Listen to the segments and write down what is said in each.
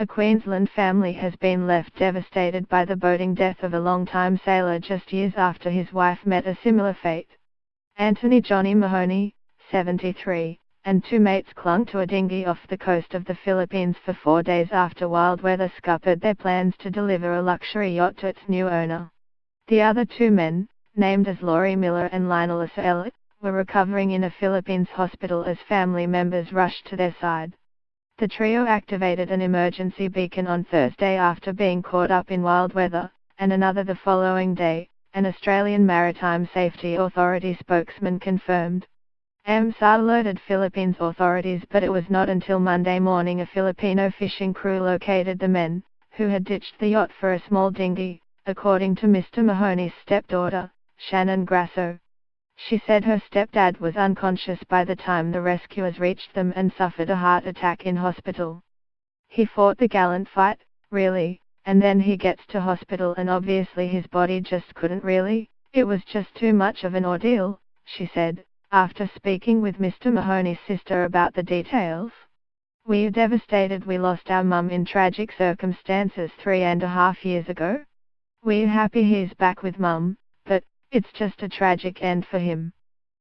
A Queensland family has been left devastated by the boating death of a long-time sailor just years after his wife met a similar fate. Anthony Johnny Mahoney, 73, and two mates clung to a dinghy off the coast of the Philippines for 4 days after wild weather scuppered their plans to deliver a luxury yacht to its new owner. The other two men, named as Laurie Miller and Lionel Elliott, were recovering in a Philippines hospital as family members rushed to their side. The trio activated an emergency beacon on Thursday after being caught up in wild weather, and another the following day, an Australian Maritime Safety Authority spokesman confirmed. AMSA alerted Philippines authorities, but it was not until Monday morning a Filipino fishing crew located the men, who had ditched the yacht for a small dinghy, according to Mr. Mahoney's stepdaughter, Shannon Grasso. She said her stepdad was unconscious by the time the rescuers reached them and suffered a heart attack in hospital. He fought the gallant fight, really, and then he gets to hospital and obviously his body just couldn't really, it was just too much of an ordeal, she said, after speaking with Mr. Mahoney's sister about the details. "We're devastated we lost our mum in tragic circumstances 3.5 years ago. We're happy he's back with mum, but it's just a tragic end for him.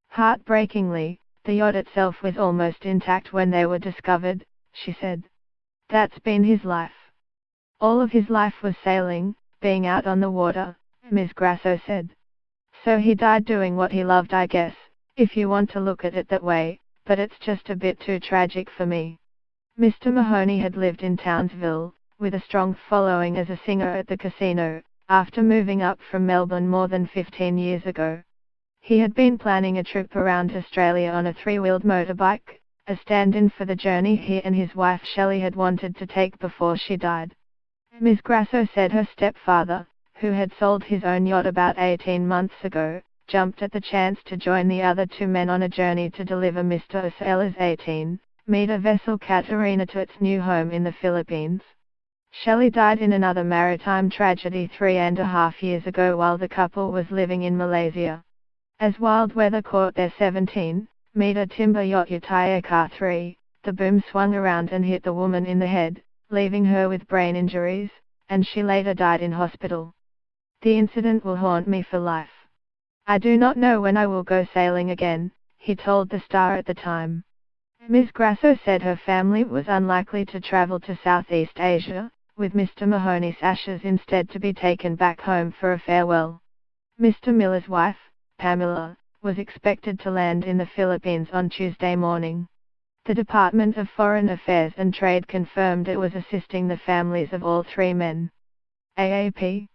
Heartbreakingly, the yacht itself was almost intact when they were discovered," she said. "That's been his life. All of his life was sailing, being out on the water," Ms. Grasso said. "So he died doing what he loved, I guess, if you want to look at it that way, but it's just a bit too tragic for me." Mr. Mahoney had lived in Townsville, with a strong following as a singer at the casino, after moving up from Melbourne more than 15 years ago. He had been planning a trip around Australia on a three-wheeled motorbike, a stand-in for the journey he and his wife Shelley had wanted to take before she died. Ms. Grasso said her stepfather, who had sold his own yacht about 18 months ago, jumped at the chance to join the other two men on a journey to deliver Mr. Ocella's 18-meter vessel Catarina to its new home in the Philippines. Shelley died in another maritime tragedy 3.5 years ago while the couple was living in Malaysia. As wild weather caught their 17-meter timber yacht Utayaka 3, the boom swung around and hit the woman in the head, leaving her with brain injuries, and she later died in hospital. "The incident will haunt me for life. I do not know when I will go sailing again," he told the Star at the time. Ms. Grasso said her family was unlikely to travel to Southeast Asia, with Mr. Mahoney's ashes instead to be taken back home for a farewell. Mr. Miller's wife, Pamela, was expected to land in the Philippines on Tuesday morning. The Department of Foreign Affairs and Trade confirmed it was assisting the families of all three men. AAP